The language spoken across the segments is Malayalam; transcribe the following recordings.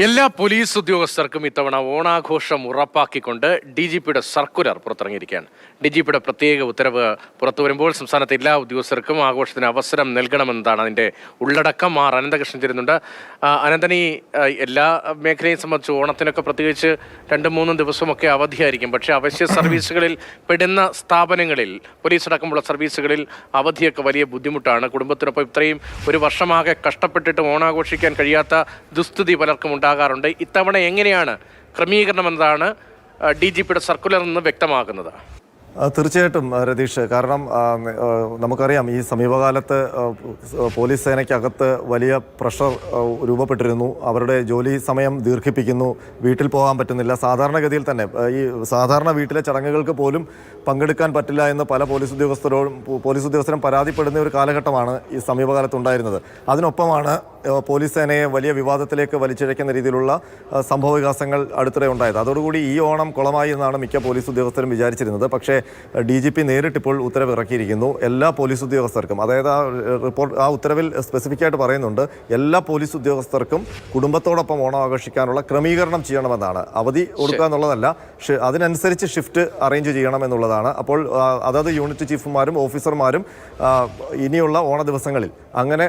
എല്ലാ പോലീസ് ഉദ്യോഗസ്ഥർക്കും ഇത്തവണ ഓണാഘോഷം ഉറപ്പാക്കിക്കൊണ്ട് DGPയുടെ സർക്കുലർ പുറത്തിറങ്ങിയിരിക്കുകയാണ്. DGPയുടെ പ്രത്യേക ഉത്തരവ് പുറത്തു വരുമ്പോൾ സംസ്ഥാനത്തെ എല്ലാ ഉദ്യോഗസ്ഥർക്കും ആഘോഷത്തിന് അവസരം നൽകണമെന്നതാണ് അതിൻ്റെ ഉള്ളടക്കം. അനന്തകൃഷ്ണൻ ചേരുന്നുണ്ട്. അനന്തനി, എല്ലാ മേഖലയും സംബന്ധിച്ച് ഓണത്തിനൊക്കെ പ്രത്യേകിച്ച് 2-3 ദിവസമൊക്കെ അവധിയായിരിക്കും. പക്ഷേ അവശ്യ സർവീസുകളിൽ പെടുന്ന സ്ഥാപനങ്ങളിൽ, പോലീസ് അടക്കമുള്ള സർവീസുകളിൽ അവധിയൊക്കെ വലിയ ബുദ്ധിമുട്ടാണ്. കുടുംബത്തിനൊപ്പം ഇത്രയും ഒരു വർഷമാകെ കഷ്ടപ്പെട്ടിട്ട് ഓണാഘോഷിക്കാൻ കഴിയാത്ത ദുസ്ഥിതി പലർക്കും ഉണ്ടാകാറുണ്ട്. ഇത്തവണ എങ്ങനെയാണ് ക്രമീകരണം എന്നതാണ് DGPയുടെ സർക്കുലറിൽ നിന്ന് വ്യക്തമാക്കുന്നത്. തീർച്ചയായിട്ടും രതീഷ്, കാരണം നമുക്കറിയാം ഈ സമീപകാലത്ത് പോലീസ് സേനയ്ക്കകത്ത് വലിയ പ്രഷർ രൂപപ്പെട്ടിരുന്നു. അവരുടെ ജോലി സമയം ദീർഘിപ്പിക്കുന്നു, വീട്ടിൽ പോകാൻ പറ്റുന്നില്ല. സാധാരണഗതിയിൽ തന്നെ ഈ സാധാരണ വീട്ടിലെ ചടങ്ങുകൾക്ക് പോലും പങ്കെടുക്കാൻ പറ്റില്ല എന്ന് പല പോലീസ് ഉദ്യോഗസ്ഥരും പരാതിപ്പെടുന്ന ഒരു കാലഘട്ടമാണ് ഈ സമീപകാലത്ത് ഉണ്ടായിരുന്നത്. അതിനൊപ്പമാണ് പോലീസ് സേനയെ വലിയ വിവാദത്തിലേക്ക് വലിച്ചിഴയ്ക്കുന്ന രീതിയിലുള്ള സംഭവ വികാസങ്ങൾ അടുത്തിടെ ഉണ്ടായത്. അതോടുകൂടി ഈ ഓണം കുളമായി എന്നാണ് മിക്ക പോലീസ് ഉദ്യോഗസ്ഥരും വിചാരിച്ചിരുന്നത്. പക്ഷേ DGP നേരിട്ടിപ്പോൾ ഉത്തരവ് ഇറക്കിയിരിക്കുന്നു. എല്ലാ പോലീസ് ഉദ്യോഗസ്ഥർക്കും, അതായത് ആ ഉത്തരവിൽ സ്പെസിഫിക്കായിട്ട് പറയുന്നുണ്ട്, എല്ലാ പോലീസ് ഉദ്യോഗസ്ഥർക്കും കുടുംബത്തോടൊപ്പം ഓണം ആഘോഷിക്കാനുള്ള ക്രമീകരണം ചെയ്യണമെന്നാണ്. അവധി കൊടുക്കുക എന്നുള്ളതല്ല, അതിനനുസരിച്ച് ഷിഫ്റ്റ് അറേഞ്ച് ചെയ്യണം എന്നുള്ളതാണ്. അപ്പോൾ അതത് യൂണിറ്റ് ചീഫുമാരും ഓഫീസർമാരും ഇനിയുള്ള ഓണ ദിവസങ്ങളിൽ അങ്ങനെ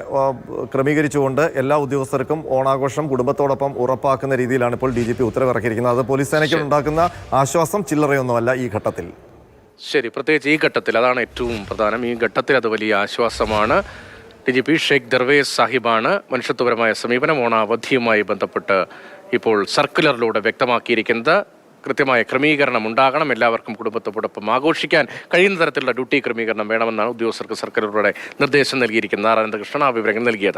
ക്രമീകരിച്ചുകൊണ്ട് എല്ലാ ഉദ്യോഗസ്ഥർക്കും ഓണാഘോഷം കുടുംബത്തോടൊപ്പം ഉറപ്പാക്കുന്ന രീതിയിലാണ് ഇപ്പോൾ DGP ഉത്തരവ് ഇറക്കിയിരിക്കുന്നത്. അത് പോലീസ് സേനയ്ക്ക് ഉണ്ടാക്കുന്ന ആശ്വാസം ചില്ലറയൊന്നുമല്ല ഈ ഘട്ടത്തിൽ. ശരി, പ്രത്യേകിച്ച് ഈ ഘട്ടത്തിൽ അതാണ് ഏറ്റവും പ്രധാനം. ഈ ഘട്ടത്തിൽ അത് വലിയ ആശ്വാസമാണ്. DGP ഷെയ്ഖ് ദർവേസ് സാഹിബാണ് മനുഷ്യത്വപരമായ സമീപനം ഓണാവധിയുമായി ബന്ധപ്പെട്ട് ഇപ്പോൾ സർക്കുലറിലൂടെ വ്യക്തമാക്കിയിരിക്കുന്നത്. കൃത്യമായ ക്രമീകരണം ഉണ്ടാകണം, എല്ലാവർക്കും കുടുംബത്തോടൊപ്പം ആഘോഷിക്കാൻ കഴിയുന്ന തരത്തിലുള്ള ഡ്യൂട്ടി ക്രമീകരണം വേണമെന്നാണ് ഉദ്യോഗസ്ഥർക്ക് സർക്കുലറിലൂടെ നിർദ്ദേശം നൽകിയിരിക്കുന്നത്. അനന്തകൃഷ്ണൻ ആ വിവരങ്ങൾ നൽകിയത്.